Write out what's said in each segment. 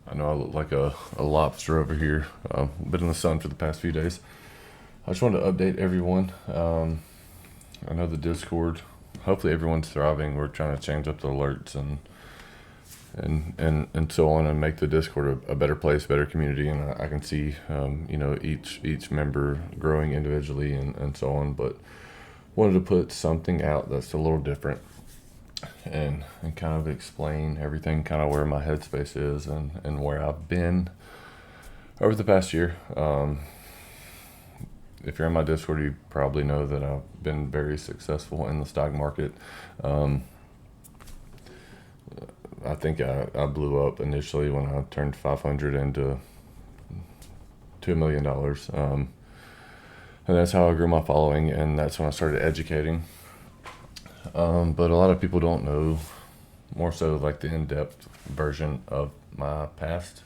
I know I look like a lobster over here. Been in the sun for the past few days. I just wanted to update everyone. I know the Discord. Hopefully everyone's thriving. We're trying to change up the alerts and so on, and make the Discord a better place, better community. And I can see each member growing individually and so on. But wanted to put something out that's a little different and kind of explain everything, kind of where my headspace is and where I've been over the past year. If you're in my Discord, you probably know that I've been very successful in the stock market. Um, I think I blew up initially when I turned 500 into $2 million. And that's how I grew my following, and that's when I started educating. But a lot of people don't know, more so like the in-depth version of my past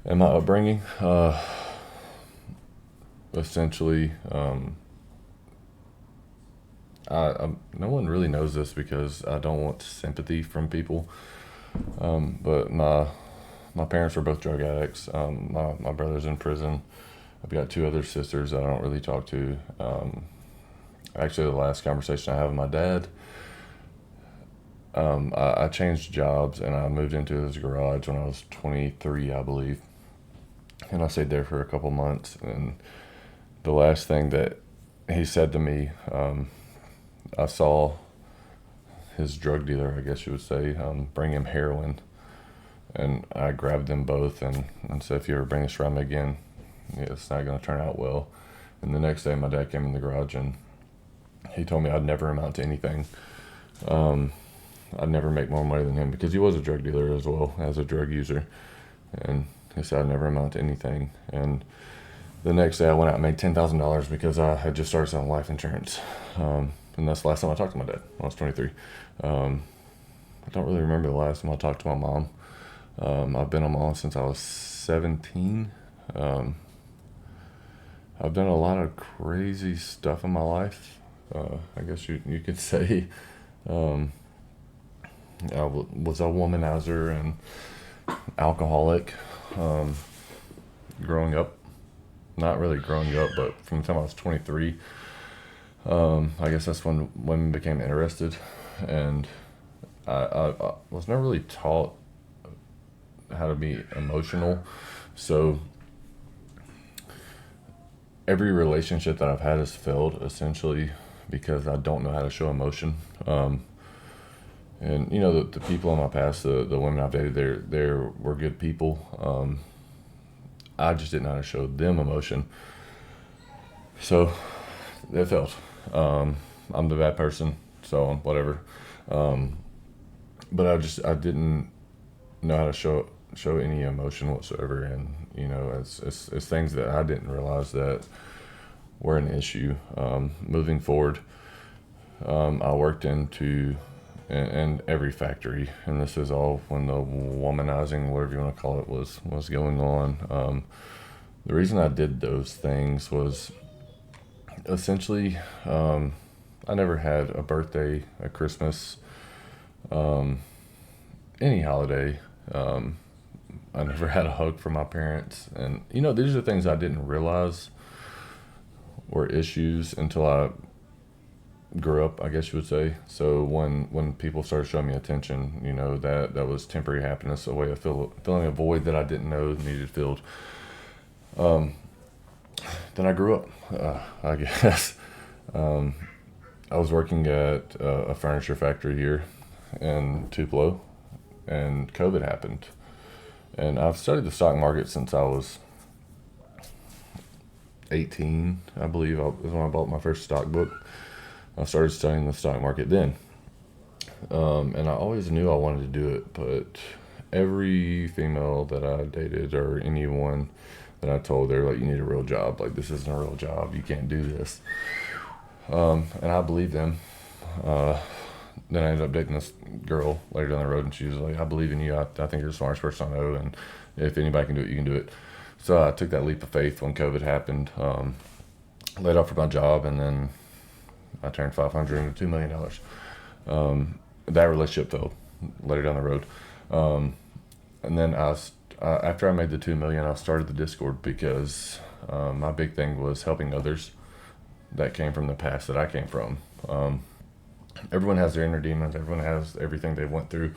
and my upbringing. Essentially, no one really knows this because I don't want sympathy from people. But my parents were both drug addicts. My brother's in prison. I've got two other sisters that I don't really talk to. Actually, the last conversation I had with my dad, I changed jobs and I moved into his garage when I was 23, I believe. And I stayed there for a couple months. And the last thing that he said to me, I saw his drug dealer, I guess you would say, bring him heroin. And I grabbed them both and said, if you ever bring this around me again, it's not going to turn out well. And the next day, my dad came in the garage and he told me I'd never amount to anything. I'd never make more money than him because he was a drug dealer as well as a drug user. And he said I'd never amount to anything. And the next day I went out and made $10,000 because I had just started selling life insurance. And that's the last time I talked to my dad when I was 23. I don't really remember the last time I talked to my mom. I've been on my own since I was 17. I've done a lot of crazy stuff in my life. I guess you could say. I was a womanizer and alcoholic growing up. Not really growing up, but from the time I was 23, I guess that's when women became interested. And I was never really taught how to be emotional. So every relationship that I've had has failed essentially because I don't know how to show emotion. And the people in my past, the women I've dated, they were good people. I just didn't know how to show them emotion, so it failed. I'm the bad person, so on, whatever. But I didn't know how to show any emotion whatsoever, and it's things that I didn't realize that were an issue. Moving forward, I worked in every factory, and this is all when the womanizing, whatever you want to call it, was going on. The reason I did those things was essentially, I never had a birthday, a Christmas, any holiday. I never had a hug from my parents, and these are things I didn't realize were issues until I grew up, I guess you would say. So when people started showing me attention, that was temporary happiness, a way of filling a void that I didn't know needed filled. Then I grew up, I guess. I was working at a furniture factory here in Tupelo, and COVID happened. And I've studied the stock market since I was 18, I believe. Was when I bought my first stock book. I started studying the stock market then. And I always knew I wanted to do it, but every female that I dated or anyone that I told, they're like, you need a real job. Like, this isn't a real job. You can't do this. And I believed them. Then I ended up dating this girl later down the road, and she was like, I believe in you. I think you're the smartest person I know, and if anybody can do it, you can do it. So I took that leap of faith when COVID happened, laid off for my job, and then I turned 500 into $2 million. That relationship fell later down the road. And then after I made the 2 million, I started the Discord because my big thing was helping others that came from the past that I came from. Everyone has their inner demons. Everyone has everything they went through,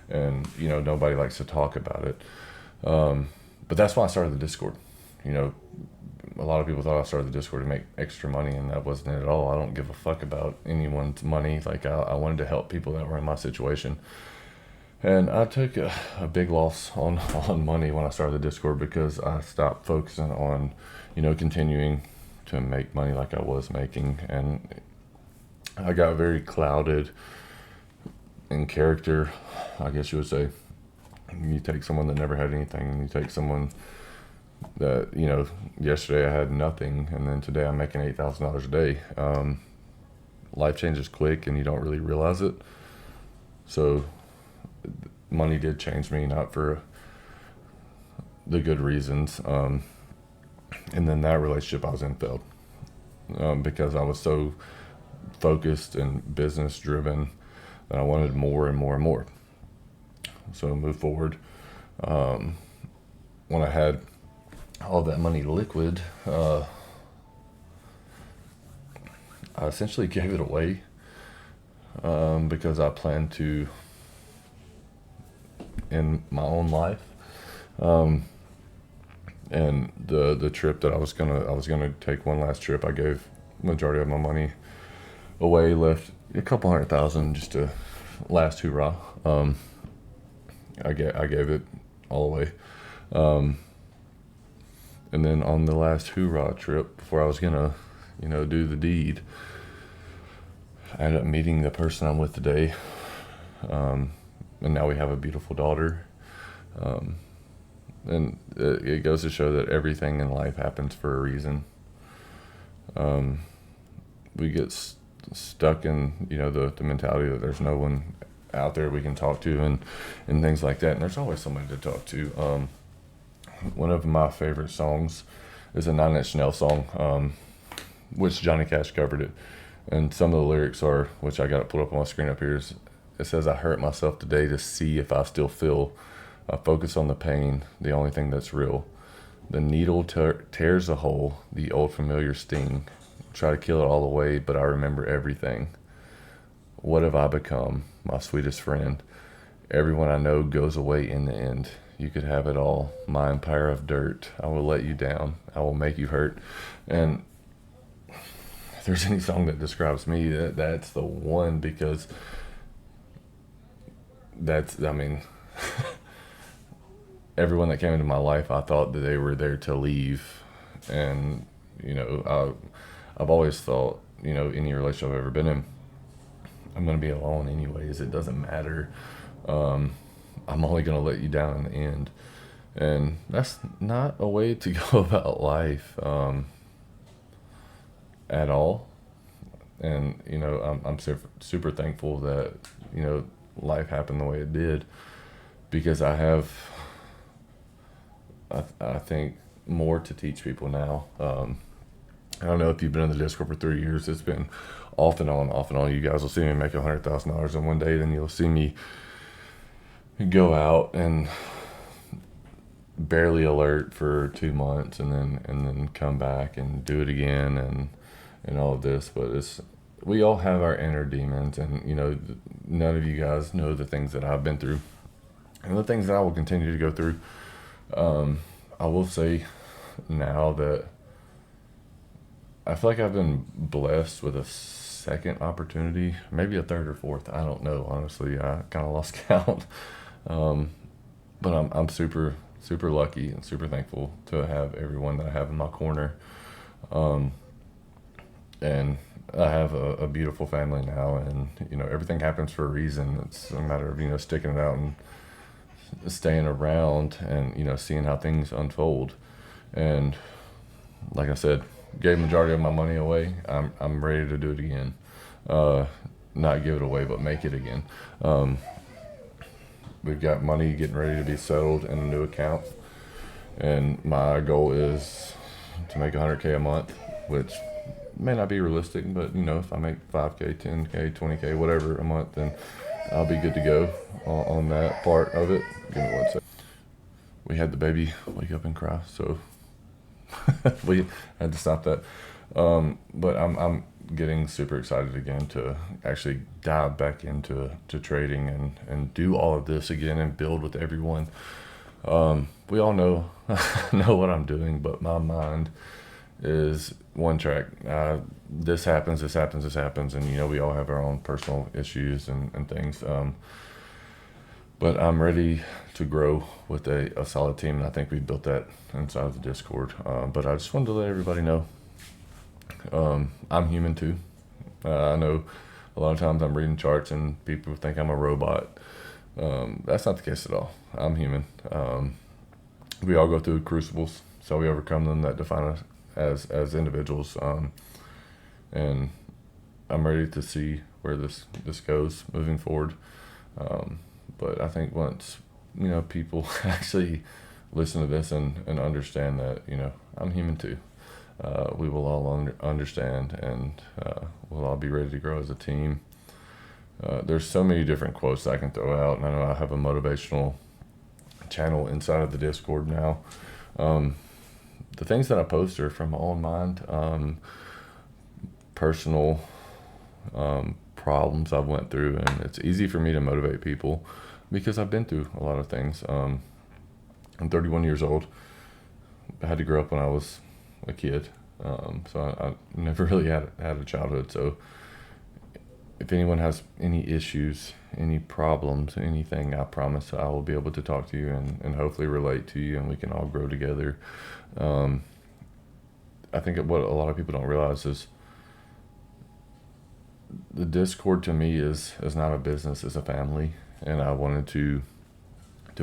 and nobody likes to talk about it. But that's why I started the Discord. A lot of people thought I started the Discord to make extra money, and that wasn't it at all. I don't give a fuck about anyone's money. Like I wanted to help people that were in my situation. And I took a big loss on money when I started the Discord because I stopped focusing on, continuing to make money like I was making. And I got very clouded in character, I guess you would say. You take someone that never had anything, and you take someone that, yesterday I had nothing, and then today I'm making $8,000 a day. Life changes quick, and you don't really realize it. So money did change me, not for the good reasons. And then that relationship I was in failed because I was so focused and business driven that I wanted more and more and more. So move forward. When I had all that money liquid, I essentially gave it away because I planned to in my own life. And the trip that I was gonna take one last trip, I gave majority of my money away, left a couple $100,000 just to last hoorah. I gave it all away. And then on the last hoorah trip, before I was gonna, do the deed, I ended up meeting the person I'm with today. And now we have a beautiful daughter. And it goes to show that everything in life happens for a reason. We get stuck in, the mentality that there's no one out there we can talk to and things like that. And there's always somebody to talk to. One of my favorite songs is a 9 Inch Nails song, which Johnny Cash covered it. And some of the lyrics are, which I got it pulled up on my screen up here, it says, "I hurt myself today to see if I still feel. I focus on the pain, the only thing that's real. The needle tears a hole, the old familiar sting. Try to kill it all away, but I remember everything. What have I become, my sweetest friend? Everyone I know goes away in the end. You could have it all, my empire of dirt. I will let you down. I will make you hurt." And if there's any song that describes me, that's the one, because everyone that came into my life, I thought that they were there to leave. And, I've always thought, any relationship I've ever been in, I'm going to be alone anyways. It doesn't matter. I'm only going to let you down in the end. And that's not a way to go about life at all. And, I'm super thankful that, life happened the way it did, because I have, I think, more to teach people now. I don't know if you've been in the Discord for 3 years. It's been off and on, off and on. You guys will see me make $100,000 in one day, then you'll see me go out and barely alert for 2 months, and then come back and do it again, and all of this. But we all have our inner demons, and none of you guys know the things that I've been through and the things that I will continue to go through. I will say now that I feel like I've been blessed with a second opportunity, maybe a third or fourth. I don't know, honestly. I kind of lost count. But I'm super, super lucky and super thankful to have everyone that I have in my corner. And I have a beautiful family now, and everything happens for a reason. It's a matter of sticking it out and staying around, and seeing how things unfold. And like I said, gave the majority of my money away. I'm ready to do it again. Not give it away, but make it again. We've got money getting ready to be settled in a new account, and my goal is to make $100K a month, which may not be realistic, but if I make 5K, 10K, 20K, whatever a month, then I'll be good to go on that part of it. Give me one sec. we had the baby wake up and cry, so we had to stop that. But I'm getting super excited again to actually dive back into trading and do all of this again and build with everyone. We all know know what I'm doing, but my mind is one track. This happens, and we all have our own personal issues and things. But I'm ready to grow with a solid team, and I think we built that inside of the Discord. But I just wanted to let everybody know I'm human too. I know a lot of times I'm reading charts and people think I'm a robot. That's not the case at all. I'm human. We all go through crucibles, so we overcome them that define us as individuals. And I'm ready to see where this goes moving forward. But I think once people actually listen to this and understand that I'm human too, we will all understand, and we'll all be ready to grow as a team. There's so many different quotes I can throw out, and I know I have a motivational channel inside of the Discord now. The things that I post are from my own mind, personal problems I've went through, and it's easy for me to motivate people because I've been through a lot of things. I'm 31 years old. I had to grow up when I was a kid, so I never really had a childhood. So if anyone has any issues, any problems, anything, I promise I will be able to talk to you and hopefully relate to you, and we can all grow together. I think what a lot of people don't realize is the Discord to me is not a business, it's a family, and I wanted to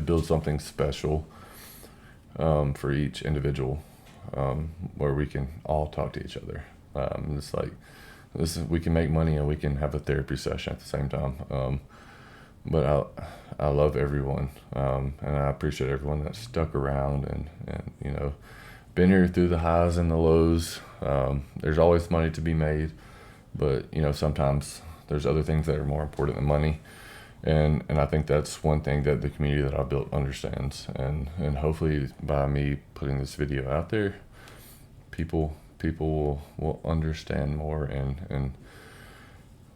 build something special for each individual, where we can all talk to each other. It's like we can make money and we can have a therapy session at the same time. But I love everyone, and I appreciate everyone that stuck around and been here through the highs and the lows. There's always money to be made, but sometimes there's other things that are more important than money. And I think that's one thing that the community that I built understands. And hopefully by me putting this video out there, people will understand more, and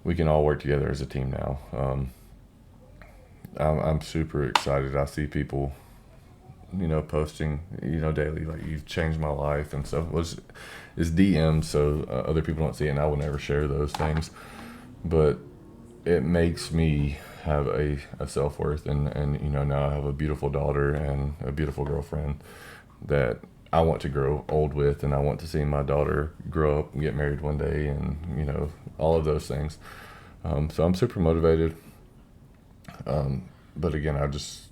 we can all work together as a team now. I'm super excited. I see people, posting, daily, like, you've changed my life and stuff. It's DMs, so other people don't see it, and I will never share those things. But it makes me have a self-worth, and now I have a beautiful daughter and a beautiful girlfriend that I want to grow old with, and I want to see my daughter grow up and get married one day, and all of those things. So I'm super motivated. But again, I just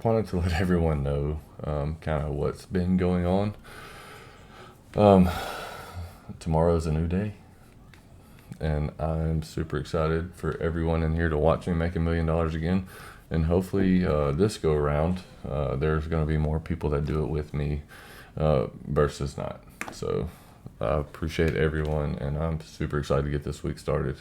wanted to let everyone know kind of what's been going on. Tomorrow's a new day, and I'm super excited for everyone in here to watch me make $1 million again. And hopefully this go around, there's going to be more people that do it with me versus not. So I appreciate everyone, and I'm super excited to get this week started.